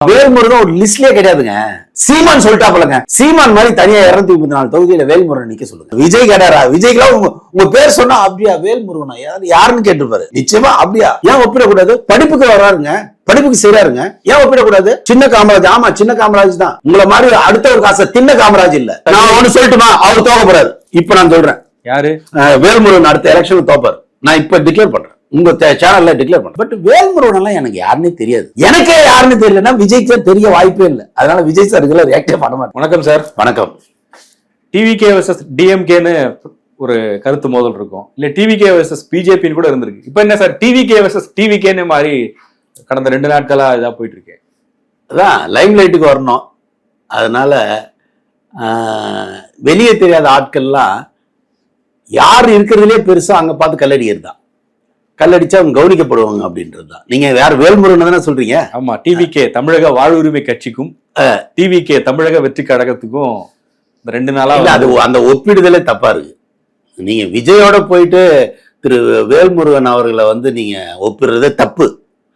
வேல்முருகன் ஒரு லிஸ்ட்லயே கிடையாதுங்க. சீமான் சொல்லிட்டாப்லங்க. சீமான் மாதிரி தனியா 234 தொகுதியில வேல்முருகன் நிக்க சொல்லுங்க. விஜய் கேட்டாரா? விஜய்க்குலாம் உங்க பேர் சொன்னா அப்படியா வேல்முருகனா யாருன்னு கேட்டுருப்பாரு. நிச்சயமா அப்படியா? ஏன் ஒப்பிடக்கூடாது? படிப்புக்கு வர்றாருங்க, படிப்புக்கு செய்யறாருங்க, ஏன் ஒப்பிடக்கூடாது? சின்ன காமராஜ், ஆமா சின்ன காமராஜ் தான். உங்களை மாதிரி அடுத்த ஒரு காசை தின்ன காமராஜ் இல்ல. நான் ஒண்ணு சொல்லட்டுமா? அவர் தோக்க போறாரு. இப்ப நான் சொல்றேன் யாரு வேல்முருகன் அடுத்த எலெக்ஷன் தோப்பாரு. நான் இப்ப டிக்ளேர் பண்றேன், உங்க சேனல்ல டிக்ளேர் பண்றேன். பட் வேல்முருகன் எல்லாம் எனக்கு யாருன்னே தெரியாது. எனக்கே யாருன்னு தெரியலன்னா விஜய்க்கு தெரிய வாய்ப்பே இல்லை. அதனால விஜய் சார் இதுல ரியாக்டே பண்ண மாட்டேன். வணக்கம் சார். வணக்கம். டிவிகே வர்சஸ் டிஎம்கேன்னு ஒரு கருத்து மோதல் இருக்கும், இல்ல டிவிகே வர்சஸ் பிஜேபின்னு கூட இருந்திருக்கு. இப்ப என்ன சார் டிவிகே வர்சஸ் டிவிகேன்னு மாதிரி கடந்த 2 நாட்களா இதா போயிட்டு இருக்கு. அதான் லைம் லைட்டுக்கு வரணும். அதனால வெளியே தெரியாத ஆட்கள்லாம் யார் இருக்கிறதுலே பெருசா அங்க பார்த்து கல்லடிக்கிறது தான். கல்லடிச்சா அவங்க கவனிக்கப்படுவாங்க அப்படின்றது தான். நீங்க வேற வேல்முருகன் தானே சொல்றீங்க? ஆமா, டிவிகே தமிழக வாழ்வுரிமை கட்சிக்கும் டிவிகே தமிழக வெற்றி கழகத்துக்கும் 2 நாளா அது அந்த ஒப்பிடுதலே தப்பா இருக்கு. நீங்க விஜயோட போயிட்டு திரு வேல்முருகன் அவர்களை நீங்க ஒப்பிடுறதே தப்பு.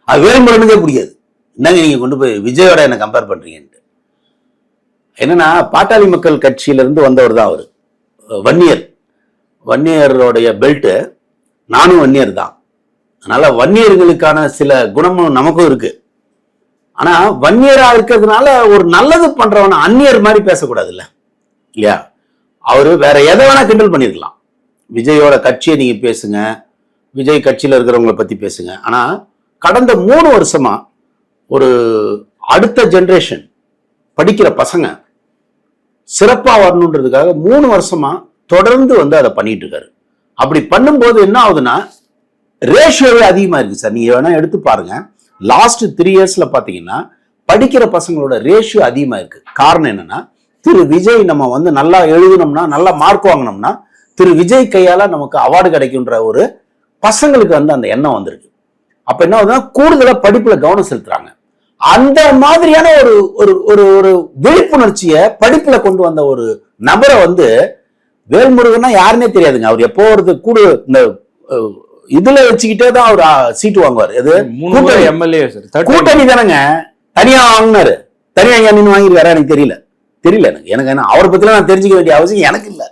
அது வேல்முருகனுக்கே பிடிக்காது. என்னங்க நீங்க கொண்டு போய் விஜயோட என்ன கம்பேர் பண்றீங்கன்ட்டு. என்னன்னா பாட்டாளி மக்கள் கட்சியில இருந்து வந்தவர் தான் அவரு. வன்னியருடைய பெல்ட். நானும் வன்னியர் தான். அதனால வன்னியர்களுக்கான சில குணமும் நமக்கும் இருக்கு. ஆனா வன்னியரா இருக்கிறதுனால ஒரு நல்லது பண்றவன அந்நியர் மாதிரி பேசக்கூடாது இல்லையா? அவரு வேற எதை வேணா கிண்டல் பண்ணிருக்கலாம். விஜயோட கட்சியை நீங்க பேசுங்க, விஜய் கட்சியில இருக்கிறவங்களை பத்தி பேசுங்க. ஆனா கடந்த 3 வருஷமா ஒரு அடுத்த ஜெனரேஷன் படிக்கிற பசங்க சிறப்பா வரணுன்றதுக்காக 3 வருஷமா தொடர்ந்து அதை பண்ணிட்டு இருக்காரு. அப்படி பண்ணும்போது என்ன ஆகுதுன்னா ரேஷியோவே அதிகமா இருக்கு சார். நீங்க வேணா எடுத்து பாருங்க. லாஸ்ட் 3 இயர்ஸ்ல பாத்தீங்கன்னா படிக்கிற பசங்களோட ரேஷியோ அதிகமா இருக்கு. காரணம் என்னன்னா திரு விஜய் நம்ம நல்லா எழுதணும்னா, நல்லா மார்க் வாங்கினோம்னா திரு விஜய் கையால நமக்கு அவார்டு கிடைக்கும்ன்ற ஒரு பசங்களுக்கு அந்த எண்ணம் வந்திருக்கு. அப்ப என்ன ஆகுதுன்னா கூடுதலா படிப்புல கவனம் செலுத்துறாங்க. அந்த மாதிரியான ஒரு விழிப்புணர்ச்சியை படிப்புல கொண்டு வந்த ஒரு நபரை வேல்முருகன்னா யாருன்னே தெரியாதுங்க. அவர் எப்போ ஒரு கூட இந்த இதுல வச்சுக்கிட்டே தான் அவர் சீட்டு வாங்குவார். கூட்டணி தானங்க. தனியா வாங்கினாரு. தனியா எங்க நின்று வாங்கிருக்காரு எனக்கு தெரியல எனக்கு என்ன அவரை பத்திலாம் நான் தெரிஞ்சுக்க வேண்டிய அவசியம் எனக்கு இல்லை.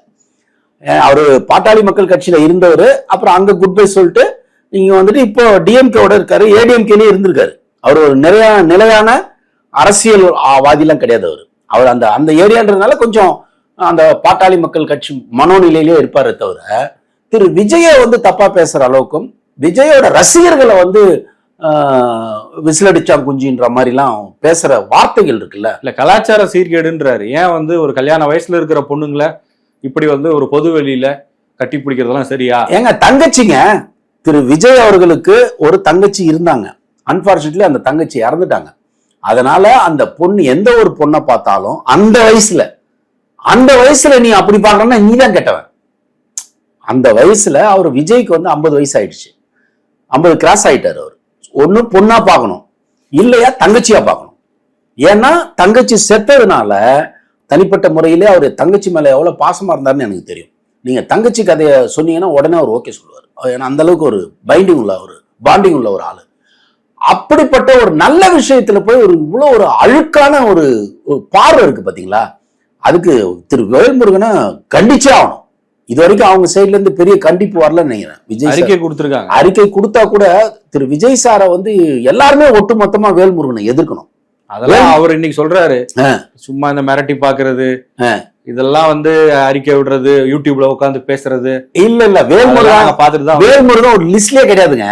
அவரு பாட்டாளி மக்கள் கட்சியில இருந்தவர். அப்புறம் அங்க குட் பை சொல்லிட்டு நீங்க இப்போ டிஎம்கேவோட இருக்காரு, ஏடிஎம்கேலயே இருந்திருக்காரு. அவர் ஒரு நிலையான அரசியல் வாதிலாம் கிடையாது. அவர் அந்த ஏரியான்றதுனால கொஞ்சம் அந்த பாட்டாளி மக்கள் கட்சி மனோநிலையிலே இருப்பாரு தவிர திரு விஜய தப்பா பேசுற அளவுக்கும் விஜயோட ரசிகர்களை விசிலடிச்சா குஞ்சின்ற மாதிரி எல்லாம் பேசுற வார்த்தைகள் இருக்குல்ல. இல்ல கலாச்சார சீர்கேடுன்றாரு. ஏன் ஒரு கல்யாண வயசுல இருக்கிற பொண்ணுங்களை இப்படி ஒரு பொது வெளியில கட்டி பிடிக்கிறதெல்லாம் சரியா? ஏங்க தங்கச்சிங்க, திரு விஜய் அவர்களுக்கு ஒரு தங்கச்சி இருந்தாங்க. அன்பார்ச்சுனேட்லி அந்த தங்கச்சி இறந்துட்டாங்க. அதனால அந்த பொண்ணு எந்த ஒரு பொண்ணை பார்த்தாலும் அந்த வயசுல நீ அப்படி பாக்கணும்னா நீ தான் கெட்டவன். அந்த வயசுல அவர் விஜய்க்கு 50 வயசு ஆயிடுச்சு. 50 கிராஸ் ஆயிட்டாரு. அவர் ஒண்ணு பொண்ணா பார்க்கணும், இல்லையா தங்கச்சியா பார்க்கணும். ஏன்னா தங்கச்சி செத்ததுனால தனிப்பட்ட முறையிலே அவர் தங்கச்சி மேல எவ்வளவு பாசமா இருந்தாருன்னு எனக்கு தெரியும். நீங்க தங்கச்சி கதையை சொன்னீங்கன்னா உடனே அவர் ஓகே சொல்லுவார். ஏன்னா அந்த அளவுக்கு ஒரு பாண்டிங் உள்ள ஒரு ஆளு. அப்படிப்பட்ட ஒரு நல்ல விஷயத்துல போய் இவ்வளவு ஒரு அழுக்கான ஒரு பார்வை இருக்கு பாத்தீங்களா? அதுக்கு திரு வேல்முருகனை கண்டிச்சே ஆகணும். இது வரைக்கும் அவங்க சைட்ல இருந்து பெரிய கண்டிப்பு வரலன்னு நினைக்கிறேன். விஜய் அறிக்கை கொடுத்திருக்காங்க. அறிக்கை கொடுத்தா கூட திரு விஜய் சாரை எல்லாருமே ஒட்டு மொத்தமா வேல்முருகனை எதிர்க்கணும். அதெல்லாம் அவர் இன்னைக்கு சொல்றாரு. சும்மா இந்த மிரட்டி பாக்குறது, இதெல்லாம் அறிக்கை விடுறது, யூடியூப்ல உட்காந்து பேசுறது இல்ல வேல்முருகன் பாத்துட்டுதான். வேல்முருகன் ஒரு லிஸ்ட்லயே கிடையாதுங்க.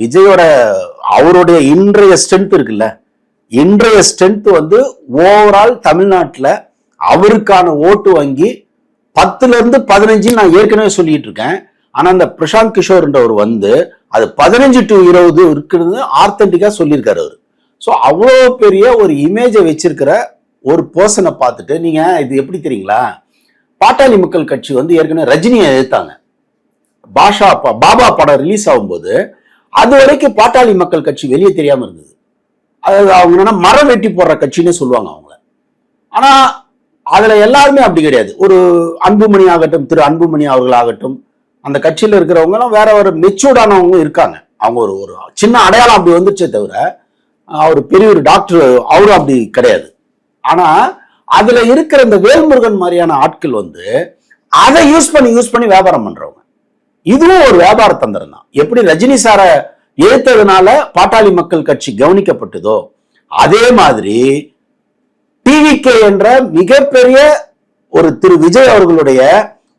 விஜயோட அவருடைய இன்றைய ஸ்ட்ரென்த் இருக்குல்ல, இன்றைய ஸ்ட்ரென்த் ஓவரால் தமிழ்நாட்டுல அவருக்கான ஓட்டு வங்கி 10ல இருந்து 15 நான் ஏற்கனவே சொல்லிட்டு இருக்கேன். ஆனா அந்த பிரசாந்த் கிஷோர்ன்றவர் அது 15 to 20 இருக்கிறது ஆர்த்தன்டிக்கா சொல்லியிருக்காரு அவரு. ஸோ அவ்வளோ பெரிய ஒரு இமேஜை வச்சிருக்கிற ஒரு பர்சனை பார்த்துட்டு நீங்க இது எப்படி தெரியுங்களா? பாட்டாளி மக்கள் கட்சி ஏற்கனவே ரஜினியை எதிர்த்தாங்க. பாபா படம் ரிலீஸ் ஆகும்போது அது வரைக்கும் பாட்டாளி மக்கள் கட்சி வெளியே தெரியாம இருந்தது. அதாவது அவங்க என்னன்னா மரம் வெட்டி போடுற கட்சின்னு சொல்லுவாங்க அவங்கள. ஆனா அதுல எல்லாருமே அப்படி கிடையாது. ஒரு அன்புமணி ஆகட்டும், திரு அன்புமணி அவர்கள் ஆகட்டும், அந்த கட்சியில இருக்கிறவங்க வேற ஒரு மெச்சூர்டானவங்க இருக்காங்க. அவங்க ஒரு சின்ன அடையாளம் அப்படி வந்துச்சே தவிர அவர் பெரிய ஒரு டாக்டர், அவரும் அப்படி கிடையாது. ஆனா அதுல இருக்கிற இந்த வேல்முருகன் மாதிரியான ஆட்கள் வந்து அதை யூஸ் பண்ணி வியாபாரம் பண்றவங்க. இதுவும் ஒரு வியாபார தந்திரம் தான். எப்படி ரஜினி சாரை ஏத்ததுனால பாட்டாளி மக்கள் கட்சி கவனிக்கப்பட்டதோ, அதே மாதிரி டிவிகே என்ற மிகப்பெரிய ஒரு திரு விஜய் அவர்களுடைய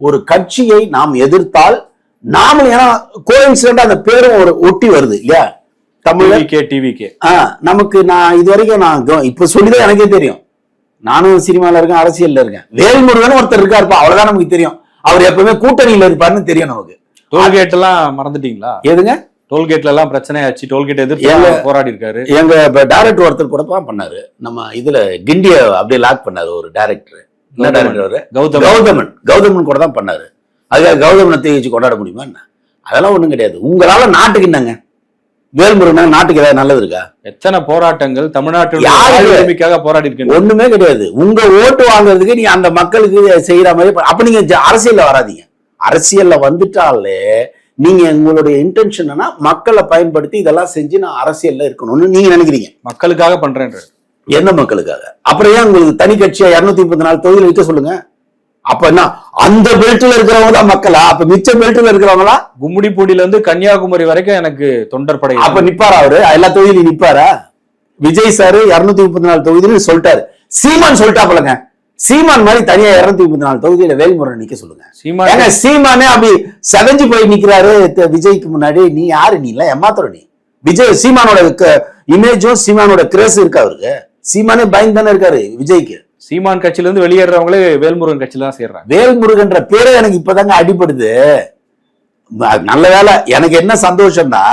ஒரு கட்சியை நாம் எதிர்த்தால் நாம, ஏன்னா கோயின்சிடென்ட் அந்த பேரும் ஒரு ஒட்டி வருது இல்லையா தமிழ்ல டிவிகே. நமக்கு நான் இது வரைக்கும் நான் இப்ப சொல்லிதான் எனக்கே தெரியும். நானும் சினிமால இருக்கேன், அரசியல்ல இருக்கேன். வேல்முருகன் ஒருத்தர் இருக்காருப்பா, அவ்வளவுதான் நமக்கு தெரியும். அவர் எப்பவுமே கூட்டணியில இருப்பாருன்னு தெரியும் நமக்கு. டோல்கேட் எல்லாம் மறந்துட்டீங்களா? எதுங்க டோல்கேட்ல எல்லாம் பிரச்சனை ஆச்சு, டோல்கேட் எதிர்த்து போராடி இருக்காரு. எங்க டைரக்டர் ஒருத்தர் கூட பண்ணாரு, நம்ம இதுல கிண்டிய அப்படியே லாக் பண்ணாரு ஒரு டைரக்டர். என்ன டைரக்டர்? கௌதமன் கூட தான் பண்ணாரு. அதுக்காக கௌதமனை தூக்கி வச்சு கொண்டாட முடியுமா என்ன? அதெல்லாம் ஒண்ணும் கிடையாது. உங்களால நாட்டுக்கு என்னங்க? வேல்முருகன் நாட்டுக்கு ஏதாவது நல்லது இருக்கா? எத்தனை போராட்டங்கள் தமிழ்நாட்டுக்காக போராடி இருக்கு. ஒண்ணுமே கிடையாது. உங்க ஓட்டு வாங்குறதுக்கு நீங்க அந்த மக்களுக்கு செய்யற மாதிரி அப்ப நீங்க அரசியல்ல வராதீங்க. அரசியல்ல வந்துட்டாலே நீங்க உங்களுடைய இன்டென்ஷன் மக்களை பயன்படுத்தி இதெல்லாம் செஞ்சு நான் அரசியல்ல இருக்கணும்னு நீங்க நினைக்கிறீங்க. மக்களுக்காக பண்றேன். என்ன மக்களுக்காக? அப்புறம் ஏன் உங்களுக்கு தனி கட்சியா 234 தொகுதியில் வைக்க சொல்லுங்க. அப்ப என்ன அந்த பெல்ட்ல இருக்கிறவங்க தான் மக்களா? அப்ப மிச்ச பெல்ட்ல இருக்கிறவங்களா? கும்மிடிப்பூடியில இருந்து கன்னியாகுமரி வரைக்கும் எனக்கு தொண்டர் படை. அப்ப நிப்பாரா அவரு? எல்லா தொகுதியிலும் நிப்பாரா? விஜய் சாரு 234 தொகுதியிலும் சொல்லிட்டாரு. சீமான் சொல்லிட்டாப்பலங்க. சீமான் மாதிரி தனியா 234 தொகுதியில வேல்முருகன் நிக்க சொல்லுங்க. சீமானே அப்படி சகஞ்சு போய் நிக்கிறாரு விஜய்க்கு முன்னாடி. நீ யாரு? நீ இல்ல ஏமாத்துற. நீ விஜய் சீமானோட இமேஜும் சீமானோட கிரேஸ் இருக்கா அவருக்கு? சீமானே பயந்து தானே இருக்காரு விஜய்க்கு. சீமான் கட்சியில இருந்து வெளியேறவங்களே வேல்முருகன் கட்சியில தான் சேர்றாங்க. வேல்முருகன்ற பேரே எனக்கு இப்பதாங்க அடிபடுது. நல்ல வேலை. எனக்கு என்ன சந்தோஷம்னா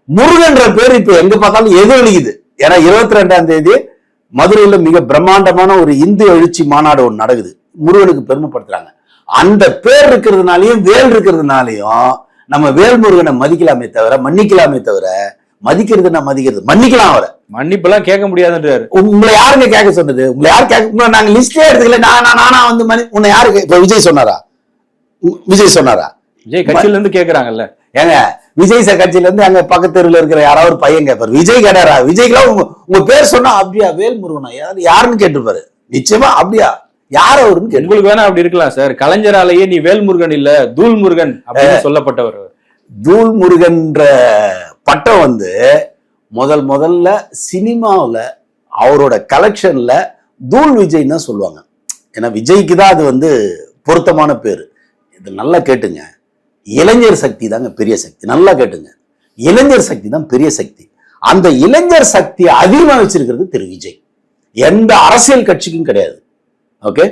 முருகன்ற பேர் இப்ப எங்க பார்த்தாலும் எதிரொலிக்குது. ஏன்னா 22ஆம் தேதி மதுரையில மிக பிரம்மாண்டமான ஒரு இந்து எழுச்சி மாநாடு ஒன்று நடக்குது. முருகனுக்கு பெருமைப்படுத்துறாங்க. அந்த பேர் இருக்கிறதுனாலயும் வேல் இருக்கிறதுனாலயும் நம்ம வேல்முருகனை மதிக்கலாமே தவிர மன்னிக்கலாமே தவிர மதிக்கிறதுனா மதிக்கிறது, மன்னிக்கலாம். அவரை மன்னிப்பு எல்லாம் கேட்க முடியாதுன்றாரு. உங்களை யாருங்க கேட்க சொன்னது? உங்களை யாரு கேட்க? நாங்க லிஸ்டே எடுத்துக்கல. நானா வந்து உன்னை யாருக்கு? இப்ப விஜய் சொன்னாரா? விஜய் கட்சியில இருந்து கேக்குறாங்கல்ல. ஏங்க விஜய் சார் கட்சியில இருந்து அங்க பக்கத்து தெருவில் இருக்கிற யாராவது பையன் கேட்பாரு, விஜய் கேட்டாரா? விஜய்க்குலாம் உங்க பேர் சொன்னா அப்படியா வேல்முருகனா யாருன்னு கேட்டுப்பாரு. நிச்சயமா அப்படியா யார் அவருன்னு. உங்களுக்கு வேணா அப்படி இருக்கலாம் சார். கலைஞராலேயே நீ வேல்முருகன் இல்ல தூள் முருகன் அப்படின்னு சொல்லப்பட்டவர். தூள் முருகன்ற பட்டம் வந்து முதல்ல சினிமாவில் அவரோட கலெக்ஷன்ல தூள் விஜய் தான் சொல்லுவாங்க. ஏன்னா விஜய்க்கு தான் அது வந்து பொருத்தமான பேர். இது நல்லா கேட்டுங்க. இளைஞர் சக்தி தாங்க பெரிய சக்தி. நல்லா கேட்டுங்க. இளைஞர் சக்தி தான் பெரிய சக்தி. அந்த இளைஞர் சக்தியை அதிகமாக வச்சிருக்கிறது திரு விஜய். எந்த அரசியல் கட்சிக்கும் கிடையாது. ஓகே,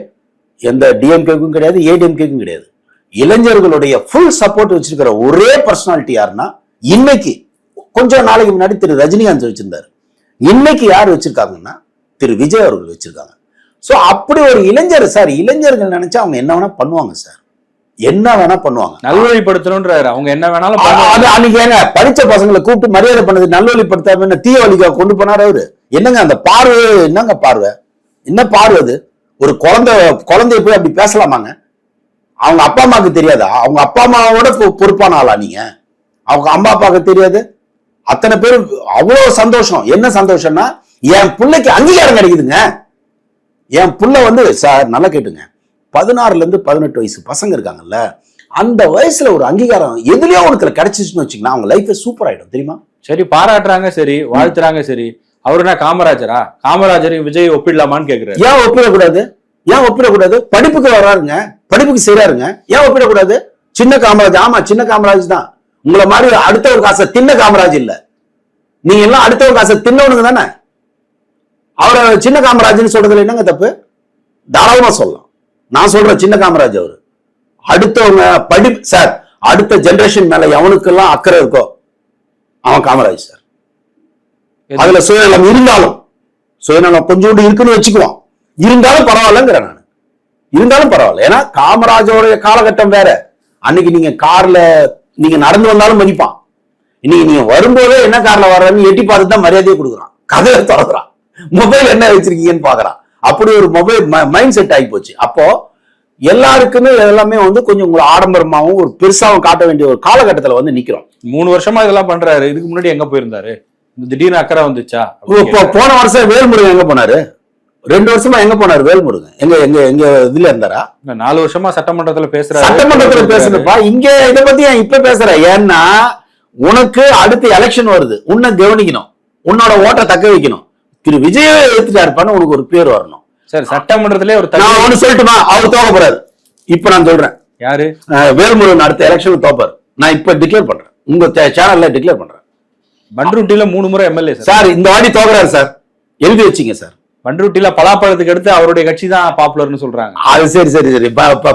எந்த டிஎம்கேக்கும் கிடையாது, ஏடிஎம்கேக்கும் கிடையாது. இளைஞர்களுடைய ஃபுல் சப்போர்ட் வச்சிருக்கிற ஒரே பர்சனாலிட்டி யாருன்னா, இன்னைக்கு கொஞ்சம் நாளைக்கு முன்னாடி திரு ரஜினிகாந்த் வச்சிருந்தாரு. இன்னைக்கு யார் வச்சிருக்காங்கன்னா திரு விஜய் அவர்கள் வச்சிருக்காங்க. சோ அப்படி ஒரு இளைஞர் சார், இளைஞர்கள் நினைச்சா அவங்க என்ன வேணா பண்ணுவாங்க சார், என்ன வேணா பண்ணுவாங்க. நல்வழிப்படுத்தணும்ன்றாரு. அவங்க என்ன வேணாலும் அன்னைக்கு ஏங்க படிச்ச பசங்களை கூப்பிட்டு மரியாதை பண்ணது நல்வழிப்படுத்தாம தீய வழிக்காக கொண்டு போனார் அவரு. என்னங்க அந்த பார்வை? என்னங்க பார்வை? என்ன பார்வை அது? ஒரு குழந்தைய போய் அப்படி பேசலாமாங்க? அவங்க அப்பா அம்மாவுக்கு தெரியாதா? அவங்க அப்பா அம்மாவோட பொறுப்பான ஆளா நீங்க? அவங்க அம்மா அப்பாவுக்கு தெரியாது? அத்தனை பேர் அவ்வளவு சந்தோஷம். என்ன சந்தோஷம்னா என் பிள்ளைக்கு அங்கீகாரம் கிடைக்குதுங்க. என் புள்ள வந்து சார் நல்லா கேட்டுங்க, 16 இருந்து 18 வயசு பசங்க இருக்காங்கல்ல, அந்த வயசுல ஒரு அங்கீகாரம் எதுலயோ ஒருத்தர் கிடைச்சிச்சுன்னு வச்சுக்கலாம், அவங்க லைஃப் சூப்பர் ஆயிடும் தெரியுமா? சரி, பாராட்டுறாங்க, சரி வாழ்த்துறாங்க, சரி. அவருனா காமராஜரா? காமராஜரை விஜய் ஒப்பிடலாமான்னு கேக்குறாரு. ஏன் ஒப்பிடக்கூடாது? ஏன் ஒப்பிடக்கூடாது? படிப்புக்கு வர்றாருங்க, படிப்புக்கு செய்யறாருங்க, ஏன் ஒப்பிடக்கூடாது? சின்ன காமராஜ், ஆமா சின்ன காமராஜ் தான். உங்களை மாதிரி அடுத்தவர் காசை தின்ன காமராஜ் இல்ல. நீங்க எல்லாம் அடுத்தவர் காசை தின்னவனுங்க தானே. அவரை சின்ன காமராஜ்னு சொல்றதுல என்னங்க தப்பு? தாராளமா சொல்லலாம். நான் சொல்றேன் சின்ன காமராஜ் அவரு. அடுத்தவங்க சார், அடுத்த ஜெனரேஷன் மேல எவனுக்கெல்லாம் அக்கறை இருக்கோ அவன் காமராஜ் சார். அதுல சுயநலம் இருந்தாலும், சுயநலம் கொஞ்சோண்டு இருக்குன்னு வச்சுக்குவான், இருந்தாலும் பரவாயில்லங்கிறேன் நான். இருந்தாலும் பரவாயில்ல. ஏன்னா காமராஜோடைய காலகட்டம் வேற. அன்னைக்கு நீங்க கார்ல நீங்க நடந்து வந்தாலும் மதிப்பான். இன்னைக்கு நீங்க வரும்போதே என்ன கார்ல வர்றன்னு எட்டி பார்த்து தான் மரியாதையை கொடுக்குறான், கதையை தொடர்றான், மொபைல் என்ன வச்சிருக்கீங்கன்னு பாக்குறான். அப்படி ஒரு மொபைல் மைண்ட் செட் ஆகி போச்சு. அப்போ எல்லாருக்குமே எல்லாமே வந்து கொஞ்சம் உங்களை ஆடம்பரமாவும் ஒரு பெருசாவும் காட்ட வேண்டிய ஒரு காலகட்டத்துல வந்து நிக்கிறோம். 3 வருஷமா இதெல்லாம் பண்றாரு. இதுக்கு முன்னாடி எங்க போயிருந்தாரு? திடீர்னு அக்கறை வந்துச்சா? போன வருஷம் வேல்முருகன் எங்க போனாரு? 2 வருஷமா எங்க போனாரு வேல்முருகன்? எங்க எங்க எங்க இதுல இருந்தாரா? 4 வருஷமா சட்டமன்றத்துல பேசுறாரு. சட்டமன்றத்துல பேசுறப்பா, இங்க இதை பத்தி ஏன் இப்ப பேசுற? ஏன்னா உனக்கு அடுத்த எலெக்ஷன் வருது, உன்னை கவனிக்கணும், உன்னோட ஓட்டை தக்க வைக்கணும். திரு விஜயை எடுத்துட்டாருப்பான்னு உனக்கு ஒரு பேர் வரணும். சார் சட்டமன்றத்திலே ஒரு நான் ஒண்ணு சொல்லட்டுமா? அவர் தோக்க போறாரு. இப்ப நான் சொல்றேன், யாரு? வேல்முருகன் அடுத்த எலெக்ஷன் தோப்பாரு. நான் இப்ப டிக்ளேர் பண்றேன், உங்க சேனல்ல டிக்ளேர் பண்றேன். பண்ருட்டில 3 முறை எம்எல்ஏ சார். இந்த வாட்டி தோக்குறாரு சார், எழுதி வச்சீங்க சார். பண்ருட்டில பலாப்பழத்துக்கு அடுத்து அவருடைய கட்சி தான் பாப்புலர்னு சொல்றாங்க. அது சரி சரி சரி.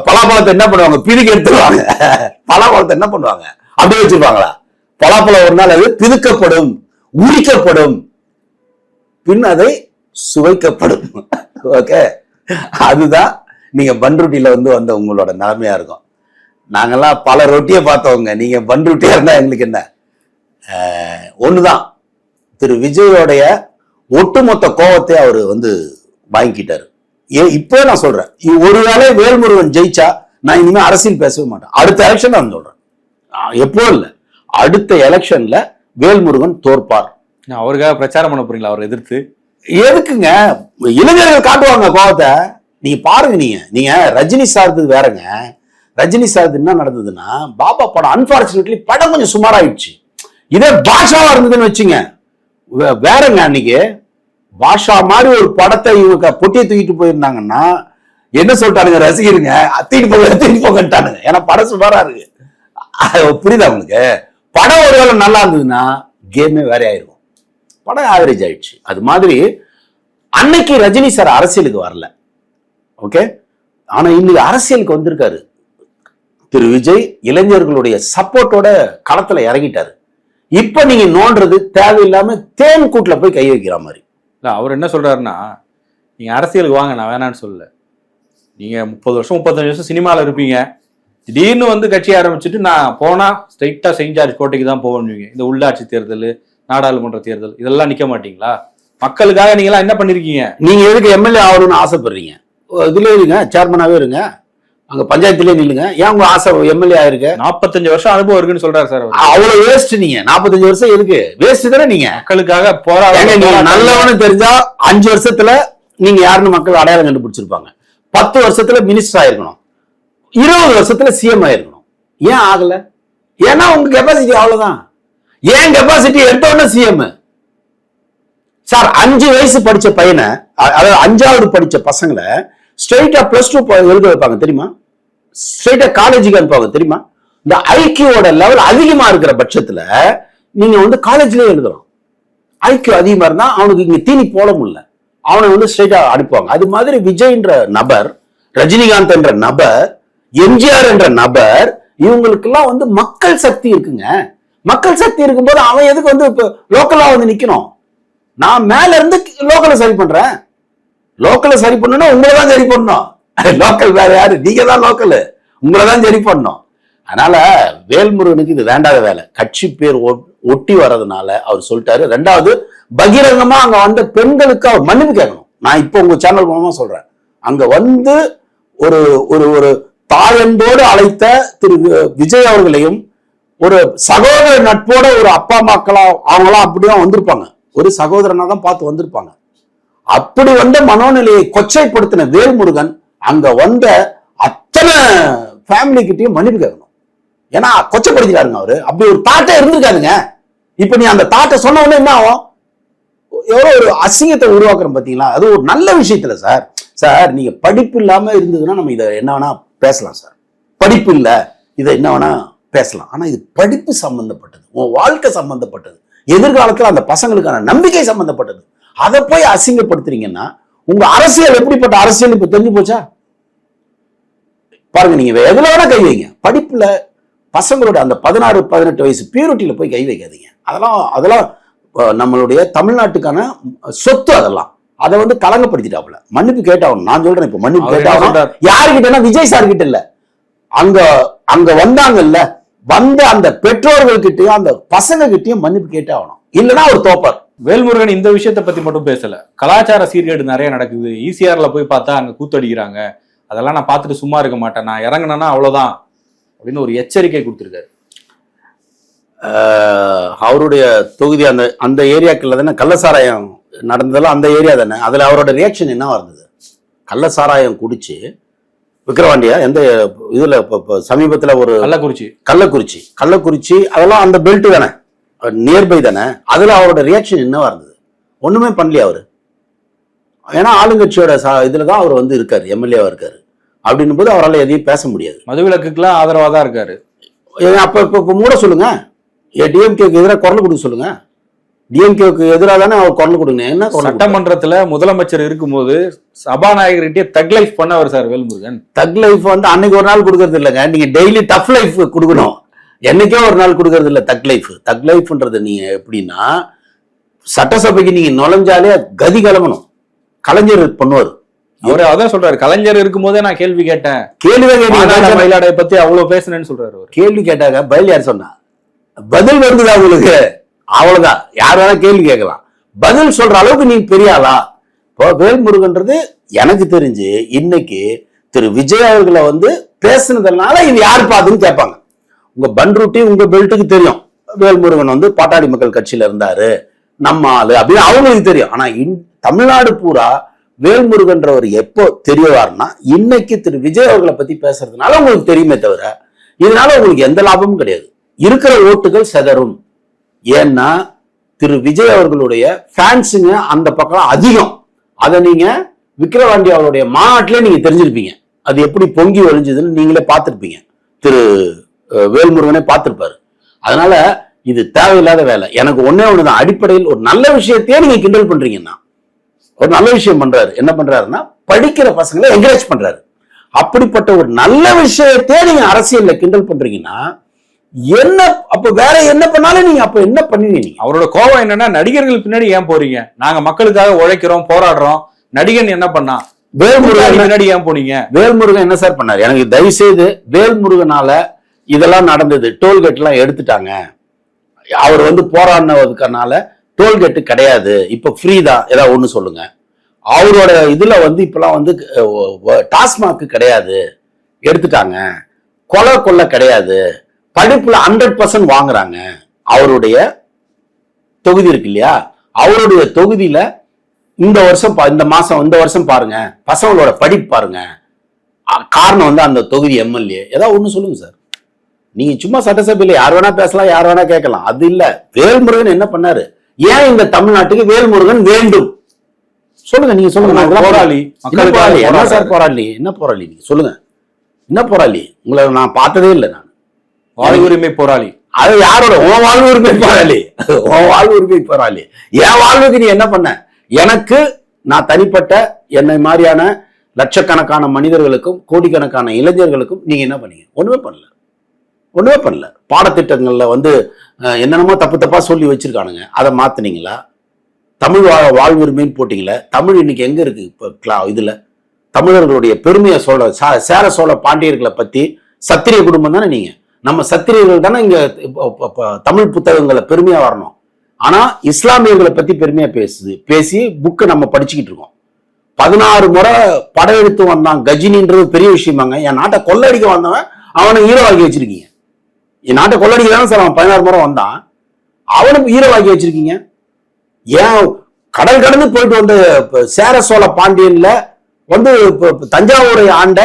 பலாப்பழத்தை என்ன பண்ணுவாங்க? பிதுக்கி எடுத்துருவாங்க. பலாப்பழத்தை என்ன பண்ணுவாங்க? அப்படியே வச்சிருப்பாங்களா? பலாப்பழம் ஒரு நாள் அது பிதுக்கப்படும், உரிக்கப்படும், பின் அதை சுவைக்கப்படும். ஓகே, அதுதான் நீங்க பண்ருட்டியில வந்த உங்களோட நிலைமையா இருக்கும். நாங்கெல்லாம் பல ரொட்டியை பார்த்தவங்க, நீங்க பண்ருட்டியா இருந்தா எங்களுக்கு என்ன? ஒண்ணுதான், திரு விஜயோடைய ஒட்டுமொத்த கோபத்தை அவரு வாங்கிக்கிட்டாரு. இப்போ நான் சொல்றேன், ஒருவேளை வேல்முருகன் ஜெயிச்சா நான் இனிமே அரசியல் பேசவே மாட்டேன். அடுத்த எலெக்ஷன் நான் சொல்றேன், எப்போ இல்ல, அடுத்த எலெக்ஷன்ல வேல்முருகன் தோற்பார். அவருக்காக பிரச்சாரம் பண்ண போறீங்களா அவரை எதிர்த்து? எதுக்குங்க? இளைஞர்கள் காட்டுவாங்க கோபத்தை. நீங்க பாருங்க, நீங்க ரஜினி சார்து வேறங்க. ரஜினி சார்து என்ன நடந்ததுன்னா, பாபா படம் அன்பார்ச்சுனேட்லி படம் கொஞ்சம் சுமாராயிடுச்சு. இதே பாஷாவா இருந்ததுன்னு வச்சுங்க, வேறங்க. அன்னைக்கு பாஷா மாதிரி ஒரு படத்தை இவங்க பொட்டியை தூக்கிட்டு போயிருந்தாங்கன்னா என்ன சொல்லிட்டானுங்க ரசிகருங்க? தூக்கிட்டு போங்கட்டானுங்க. ஏன்னா படம் சுமாரா இருக்கு. புரியுதா உங்களுக்கு? படம் ஒருவேளை நல்லா இருந்ததுன்னா கேமே வேற ஆயிருக்கும். படம் ஆவரேஜ் ஆயிடுச்சு. அது மாதிரி அன்னைக்கு ரஜினி சார் அரசியலுக்கு வரல, ஓகே. ஆனா இன்னைக்கு அரசியலுக்கு வந்திருக்காரு திரு விஜய். இளைஞர்களுடைய சப்போர்ட்டோட களத்துல இறங்கிட்டாரு. இப்ப நீங்க நோன்றது தேவையில்லாம தேன் கூட்டுல போய் கை வைக்கிற மாதிரி. அவர் என்ன சொல்றாருன்னா, நீங்க அரசியலுக்கு வாங்க, நான் வேணான்னு சொல்லல. நீங்க 30 வருஷம் 35 வருஷம் சினிமால இருப்பீங்க, திடீர்னு கட்சி ஆரம்பிச்சுட்டு நான் போனா ஸ்ட்ரைட்டா செயின்ட் ஜார்ஜ் கோட்டைக்கு தான் போவீங்க. இந்த உள்ளாட்சி தேர்தல், நாடாளுமன்ற தேர்தல் இதெல்லாம் நிக்க மாட்டீங்களா? மக்களுக்காக நீங்க எல்லாம் என்ன பண்ணிருக்கீங்க? நீங்க எதுக்கு எம்எல்ஏ ஆகணும்னு ஆசைப்படுறீங்க? இதுல இருங்க, சேர்மனாவே இருங்க, அங்க பஞ்சாயத்திலே நில்லுங்க. ஏன் உங்க ஆசை எம்எல்ஏ ஆயிருக்கு? 45 வருஷம் அனுபவம் இருக்குன்னு சொல்றாரு சார். அவ்வளவு வேஸ்ட். நீங்க 45 வருஷம் இருக்கு வேஸ்ட் தானே? நீங்க மக்களுக்காக போராட நல்லவனு தெரிஞ்சா 5 வருஷத்துல நீங்க யாருன்னு மக்கள் அடையாளம் கண்டுபிடிச்சிருப்பாங்க. 10 வருஷத்துல மினிஸ்டர் ஆயிருக்கணும், 20 வருஷத்துல சிஎம் ஆயிருக்கணும். ஏன் ஆகல? ஏன்னா உங்க கெப்பாசிட்டி அவ்வளவுதான். ஏன் கெப்பாசிட்டி எடுத்தோன்னு சிஎம் சார். 5 வயசு படிச்ச பையனை, அதாவது 5வது படிச்ச பசங்களை ஸ்ட்ரெயிட்டா +2 எழுத வைப்பாங்க தெரியுமா? ஸ்ட்ரெயிட்டா காலேஜுக்கு அனுப்புவாங்க தெரியுமா? இந்த ஐக்கியோட லெவல் அதிகமா இருக்கிற பட்சத்துல நீங்க காலேஜ்லயே எழுதலாம். ஐக்கியூ அதிகமா இருந்தா அவனுக்கு இங்க தீனி போட முடியல, அவனை ஸ்ட்ரெயிட்டா அனுப்புவாங்க. அது மாதிரி விஜய்ன்ற நபர், ரஜினிகாந்த் என்ற நபர், எம்ஜிஆர் என்ற நபர், இவங்களுக்கெல்லாம் மக்கள் சக்தி இருக்குங்க. மக்கள் சக்தி இருக்கும்போது அவன் எதுக்கு இப்ப லோக்கலா நிக்கணும்? நான் மேல இருந்து லோக்கலை சரி பண்றேன். லோக்கலை சரி பண்ணணும், உங்களை தான் சரி பண்ணணும். லோக்கல் வேற யாரு? நீங்க தான் லோக்கல், உங்களை தான் சரி பண்ணணும். அதனால வேல்முருகனுக்கு இது வேண்டாத வேலை. கட்சி பேர் ஒட்டி வர்றதுனால அவர் சொல்லிட்டாரு. 2வது, பகிரங்கமா அங்க பெண்களுக்கு அவர் மன்னிப்பு கேட்கணும். நான் இப்ப உங்க சேனல் மூலமா சொல்றேன், அங்க ஒரு ஒரு தாயன்போடு அழைத்த திரு விஜய் அவர்களையும், ஒரு சகோதர நட்போட ஒரு அப்பா அம்மாக்களா அவங்களாம் அப்படிதான் வந்திருப்பாங்க, ஒரு சகோதரனா தான் பார்த்து வந்திருப்பாங்க. அப்படி மனோநிலையை கொச்சைப்படுத்தின வேல்முருகன் அங்க அத்தனை ஃபேமிலி கிட்டையும் மன்னிப்பு கேட்கணும். ஏன்னா கொச்சைப்படுத்திட்டாருங்க அவரு. அப்படி ஒரு தாட்டை இருந்திருக்காதுங்க. இப்ப நீ அந்த தாட்டை சொன்ன உடனே என்ன ஆகும்? எவ்வளவு ஒரு அசிங்கத்தை உருவாக்குறோம் பாத்தீங்களா? அது ஒரு நல்ல விஷயத்துல சார். சார் நீங்க படிப்பு இல்லாம இருந்ததுன்னா நம்ம இதை என்ன வேணா பேசலாம் சார். படிப்பு இல்ல, இதை என்ன வேணா பேசலாம். ஆனா இது படிப்பு சம்பந்தப்பட்டது, உன் வாழ்க்கை சம்பந்தப்பட்டது, எதிர்காலத்துல அந்த பசங்களுக்கான நம்பிக்கை சம்பந்தப்பட்டது. அதை போய் அசிங்கப்படுத்துறீங்கன்னா உங்க அரசியல் எப்படிப்பட்ட அரசியல் இப்ப தெரிஞ்சு போச்சா? பாருங்க, நீங்க எதுல வேணா கை வைங்க, படிப்புல பசங்களோட அந்த 16-18 வயசு பியூரிட்டியில போய் கை வைக்காதீங்க. அதெல்லாம் நம்மளுடைய தமிழ்நாட்டுக்கான சொத்து. அதெல்லாம் அதை கலங்கப்படுத்திட்டாப்புல. மன்னிப்பு கேட்டாகணும். நான் சொல்றேன், இப்ப மன்னிப்பு கேட்டாகணும். யாருக்கிட்டனா? விஜய் சார் கிட்ட இல்ல, அங்க வந்தாங்கல்ல, அந்த பெற்றோர்கள் கிட்டயும் அந்த பசங்க கிட்டயும் மன்னிப்பு கேட்டாகணும். இல்லைன்னா ஒரு தோப்பர். வேல்முருகன் இந்த விஷயத்தை பத்தி மட்டும் பேசல, கலாச்சார சீர்கேடு நிறைய நடக்குது. ஈசிஆர்ல போய் பார்த்தா அங்க கூத்தடிக்கிறாங்க, அதெல்லாம் நான் பார்த்துட்டு சும்மா இருக்க மாட்டேன், நான் இறங்கினேன்னா அவ்வளவுதான் அப்படின்னு ஒரு எச்சரிக்கை கொடுத்திருக்காரு. அவருடைய தொகுதி அந்த அந்த ஏரியாக்குள்ள தானே கள்ளசாராயம் நடந்ததெல்லாம் அந்த ஏரியா தானே. அதுல அவரோட ரியாக்ஷன் என்னவா இருந்தது? கள்ளசாராயம் குடிச்சு விக்கிரவாண்டியா எந்த இதுல சமீபத்துல ஒரு கள்ளக்குறிச்சி அதெல்லாம் அந்த பெல்ட் தானே, நியர்பை தானே. அதுல அவரோட ரியாக்ஷன் என்னவா இருந்தது? ஒண்ணுமே பண்ணலையா அவரு? ஏன்னா ஆளுங்கட்சியோட இதுலதான் அவர் வந்து இருக்காரு, எம்எல்ஏவா இருக்காரு. அப்படின்னும் போது அவரால் எதையும் பேச முடியாது. மதுவிலக்குலாம் ஆதரவா தான் இருக்காரு. அப்ப இப்ப மூட சொல்லுங்க, டிஎம்கேக்கு எதிராக குரல் கொடுக்க சொல்லுங்க. டிஎம்கேக்கு எதிராக தானே அவர் குரல் கொடுங்க. என்ன சட்டமன்றத்துல முதலமைச்சர் இருக்கும்போது சபாநாயகர்கிட்டே தக் லைஃப் பண்ணவர் சார் வேல்முருகன். தக் லைஃப் வந்து அன்னைக்கு ஒரு நாள் கொடுக்கறது இல்லைங்க, நீங்க டெய்லி டஃப் லைஃப் கொடுக்கணும். என்னைக்கே ஒரு நாள் கொடுக்கறது இல்லை தக் லைஃப். தக் லைஃப்ன்றது நீங்க எப்படின்னா, சட்டசபைக்கு நீங்க நுழைஞ்சாலே கதி கலங்கணும். கலைஞர் பண்ணுவார். அவரு அதான் சொல்றாரு, கலைஞர் இருக்கும் போதே நான் கேள்வி கேட்டேன். மயிலாடை பத்தி அவ்வளவு பேசுனேன்னு சொல்றாரு. கேள்வி கேட்டாங்க, பதில் யார் சொன்னா? பதில் வருதுதா உங்களுக்கு? அவ்வளவுதான். யார் வேணா கேள்வி கேட்கலாம். பதில் சொல்ற அளவுக்கு நீ பெரிய ஆளா? இப்போ வேல்முருகன்றது எனக்கு தெரிஞ்சு இன்னைக்கு திரு விஜய் அவர்களை வந்து பேசுனதுனால இது யாரு பாதுன்னு கேட்பாங்க. உங்க பன்ருட்டி உங்க பெல்ட்டுக்கு தெரியும் வேல்முருகன் வந்து பாட்டாளி மக்கள் கட்சியில இருந்தாரு, நம்ம ஆளு அப்படின்னு அவங்களுக்கு தெரியும். ஆனா தமிழ்நாடு பூரா வேல்முருகன்றவர் எப்போ தெரியவாருன்னா இன்னைக்கு திரு விஜய் அவர்களை பத்தி பேசுறதுனால உங்களுக்கு தெரியுமே தவிர இதனால உங்களுக்கு எந்த லாபமும் கிடையாது. இருக்கிற ஓட்டுகள் செதறும். ஏன்னா திரு விஜய் அவர்களுடைய ஃபேன்ஸுங்க அந்த பக்கம் அதிகம். அதை நீங்க விக்கிரவாண்டி அவருடைய மாநாட்டிலே நீங்க தெரிஞ்சிருப்பீங்க. அது எப்படி பொங்கி ஒழிஞ்சதுன்னு நீங்களே பார்த்திருப்பீங்க. திரு வேல்முருகனே பார்த்திருப்பாரு. அதனால இது தேவையில்லாத வேலை. எனக்கு ஒன்னே ஒண்ணுதான், அடிப்படையில் ஒரு நல்ல விஷயத்தையே நீங்க கிண்டல் பண்றீங்கன்னா, ஒரு நல்ல விஷயம் பண்றாரு, என்ன பண்றாருன்னா படிக்கிற பசங்களை என்கரேஜ் பண்றாரு. அப்படிப்பட்ட ஒரு நல்ல விஷயத்தையே நீங்க அரசியல்ல கிண்டல் பண்றீங்கன்னா என்ன? அப்ப வேற என்ன பண்ணாலும் நீங்க அப்ப என்ன பண்ணுவீங்க? அவரோட கோபம் என்னன்னா, நடிகர்கள் பின்னாடி ஏன் போறீங்க? நாங்க மக்களுக்காக உழைக்கிறோம், போராடுறோம். நடிகன் என்ன பண்ணா? வேல்முருகன் பின்னாடி ஏன் போனீங்க? வேல்முருகன் என்ன சார் பண்ணாரு? எனக்கு தயவு செய்து வேல்முருகனால இதெல்லாம் நடந்தது. டோல்கேட் எல்லாம் எடுத்துட்டாங்க. அவர் வந்து போராடினதுக்கனால டோல்கேட்டு கிடையாது, இப்ப ஃப்ரீ தான், ஏதாவது ஒண்ணு சொல்லுங்க. அவரோட இதுல வந்து இப்பெல்லாம் வந்து டாஸ்மாக் கிடையாது, எடுத்துட்டாங்க. கொலை கிடையாது, படிப்புல 100% வாங்குறாங்க. அவருடைய தொகுதி இருக்கு இல்லையா, அவருடைய தொகுதியில இந்த வருஷம் பாருங்க, பசங்களோட படிப்பு பாருங்க. காரணம் வந்து அந்த தொகுதி எம்எல்ஏ. ஏதாவது ஒண்ணு சொல்லுங்க சார். நீங்க சும்மா சட்டசபையில யார் வேணா பேசலாம், யார் வேணா கேட்கலாம். அது இல்ல. வேல்முருகன் என்ன பண்ணாரு? ஏன் இந்த தமிழ்நாட்டுக்கு வேல்முருகன் வேண்டும் சொல்லுங்க. நீங்க சொல்லுங்க. போராளி. என்ன சார் போராளி? என்ன போராளி? நீங்க சொல்லுங்க. என்ன போராளி? உங்களை நான் பார்த்ததே இல்லை. நான் வாழ்வுரிமை போராளி. அது யாரோட? உன் வாழ்வு உரிமை போராளி. உன் வாழ்வு உரிமை போராளி. என் வாழ்வுக்கு நீ என்ன பண்ண? எனக்கு நான் தனிப்பட்ட என்னை மாதிரியான லட்சக்கணக்கான மனிதர்களுக்கும் கோடிக்கணக்கான இளைஞர்களுக்கும் நீங்க என்ன பண்ணீங்க? ஒண்ணுமே பண்ணல. பாடத்திட்டங்கள்ல வந்து என்னென்னமோ தப்பா சொல்லி வச்சிருக்கானுங்க, அதை மாத்தினீங்களா? தமிழ் வாழ்வுரிமைன்னு போட்டீங்களா? தமிழ் இன்னைக்கு எங்க இருக்கு? இப்போ இதுல தமிழர்களுடைய பெருமையை சேர சோழ பாண்டியர்களை பத்தி, சத்திரிய குடும்பம் தானே நீங்க. நம்ம சத்திரியர்கள் தானே இங்க தமிழ் புத்தகங்களை பெருமையா வரணும். ஆனா இஸ்லாமியர்களை பத்தி பெருமையா பேசி புக்கு நம்ம படிச்சுக்கிட்டு இருக்கோம். 16 முறை படையெடுத்து வந்தான் கஜினின்றது பெரிய விஷயமாங்க. என் நாட்டை கொள்ளடிக்க வந்தவன் அவனை ஹீரோவாக்கி வச்சிருக்கீங்க. என் நாட்டை கொள்ளடிக்க தானே சார் அவன் 16 முறை வந்தான், அவனுக்கு ஹீரோவாக்கி வச்சிருக்கீங்க. ஏன் கடல் கடந்து போயிட்டு வந்த சேர சோழ பாண்டியன்ல வந்து தஞ்சாவூரை ஆண்ட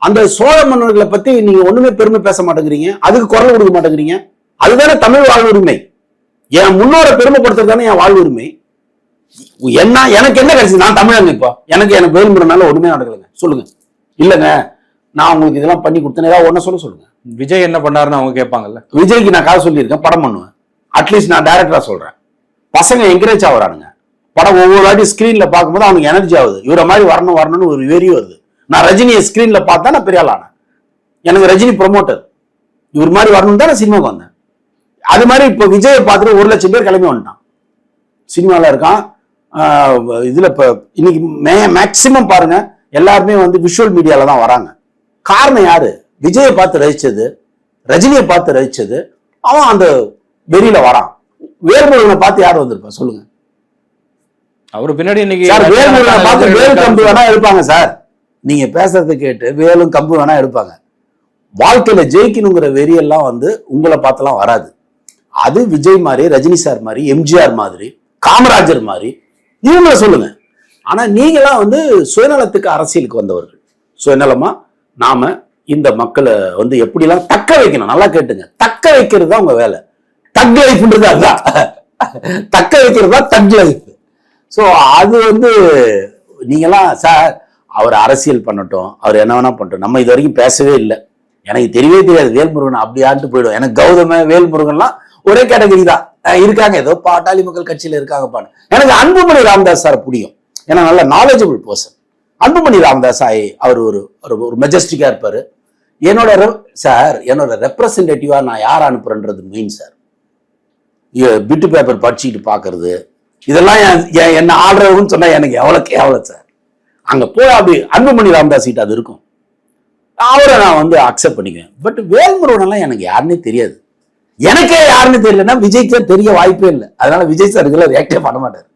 அந்த சோழ மன்னர்களை பத்தி நீங்க ஒண்ணுமே பெருமை பேச மாட்டேங்கிறீங்க, அதுக்கு குரல் கொடுக்க மாட்டேங்கிறீங்க. அதுதானே தமிழ் வாழ்வுரிமை. என் முன்னோரை பெருமைப்படுத்துறது தானே என் வாழ்வுரிமை. எனக்கு என்ன கிடைச்சது? நான் தமிழங்க. இப்போ எனக்கு வேல்முருகனால ஒண்ணுமே நடக்கலைங்க. சொல்லுங்க. இல்லங்க நான் உங்களுக்கு இதெல்லாம் பண்ணி கொடுத்தேன், ஏதாவது ஒன்ன சொல்லுங்க. விஜய் என்ன பண்ணாருன்னு அவங்க கேட்பாங்கல்ல. விஜய்க்கு நான் கதை சொல்லியிருக்கேன், படம் பண்ணுவேன். அட்லீஸ்ட் நான் டைரக்டரா சொல்றேன். பசங்க என்கரேஜ் ஆகுறானுங்க. படம் ஒவ்வொரு வாட்டி ஸ்கிரீன்ல பார்க்கும்போது அவனுக்கு எனர்ஜி ஆகுது. இவரை மாதிரி வரணும்னு ஒரு வெறி வருது. நான் ரஜினியை ஸ்கிரீன்ல பார்த்தா நான் பெரிய ஆளானேன். எனக்கு ரஜினி ப்ரொமோட்டர். இவர் மாதிரி வரணும் தான் நான் சினிமாவுக்கு வந்தேன். அது மாதிரி இப்போ விஜயை பார்த்துட்டு 1 லட்சம் பேர் கிளம்பி வந்துட்டான். சினிமாவில் இருக்கான். இதுல இப்போ இன்னைக்கு மேக்சிமம் பாருங்க எல்லாருமே வந்து விஷுவல் மீடியால தான் வராங்க. காரணம் யாரு? விஜயை பார்த்து ரசிச்சது, ரஜினியை பார்த்து ரசிச்சது. அவன் அந்த வெறியில வரான். வேல்முருகனை பார்த்து யார் வந்திருப்பா சொல்லுங்க. அவரு பின்னாடி இன்னைக்கு வேல்முருகனை பார்த்து வேலு கம்பு வேணா எடுப்பாங்க சார். நீங்க பேசுறதை கேட்டு வேலும் கம்பு வேணா எடுப்பாங்க. வாழ்க்கையில ஜெயிக்கணுங்கிற வெறியெல்லாம் வந்து உங்களை பார்த்தெல்லாம் வராது. அது விஜய் மாதிரி, ரஜினி சார் மாதிரி, எம்ஜிஆர் மாதிரி, காமராஜர் மாதிரி இவங்கள சொல்லுங்க. ஆனா நீங்களாம் வந்து சுயநலத்துக்கு அரசியலுக்கு வந்தவர்கள். சுயநலமா நாம இந்த மக்களை வந்து எப்படிலாம் தக்க வைக்கணும், நல்லா கேட்டுங்க, தக்க வைக்கிறது தான் உங்க வேலை. தக் லைஃப்ன்றது அதுதான், தக்க வைக்கிறது தான் தக் லைஃப். ஸோ அது வந்து நீங்களாம் சார் அவர் அரசியல் பண்ணட்டும், அவர் என்ன வேணா பண்ணட்டும், நம்ம இது வரைக்கும் பேசவே இல்லை. எனக்கு தெரியவே தெரியாது வேல்முருகன் அப்படி ஆண்டு போயிடும். எனக்கு கௌதம வேல்முருகன்லாம் ஒரே கேட்டகரி தான் இருக்காங்க, ஏதோ பாட்டாளி மக்கள் கட்சியில இருக்காங்கப்பான்னு. எனக்கு அன்புமணி ராமதாஸ் சார் பிடிக்கும், ஏன்னா நல்ல நாலேஜபிள் பர்சன். அன்புமணி ராமதாஸ் அவர் ஒரு மெஜஸ்டிக்கா இருப்பாரு. என்னோட ரெப்ரசன்டேட்டிவா நான் யார் அனுப்புறேன்றது மெயின் சார். பிட்டு பேப்பர் படிச்சுட்டு பாக்குறது இதெல்லாம் என்ன ஆடுறவங்கன்னு சொன்னா எனக்கு எவ்வளவு கேவலம் சார். அங்க போய் அப்படி அன்புமணி ராமதாஸ் கிட்ட அது இருக்கும், அவரை நான் வந்து அக்செப்ட் பண்ணிக்குவேன். பட் வேல்முருகன் எல்லாம் எனக்கு யாருன்னே தெரியாது. எனக்கே யாருன்னு தெரியலன்னா விஜய்க்கு தெரிய வாய்ப்பே இல்லை. அதனால விஜய் சார் இதெல்லாம் ரியாக்டே பண்ண மாட்டார்.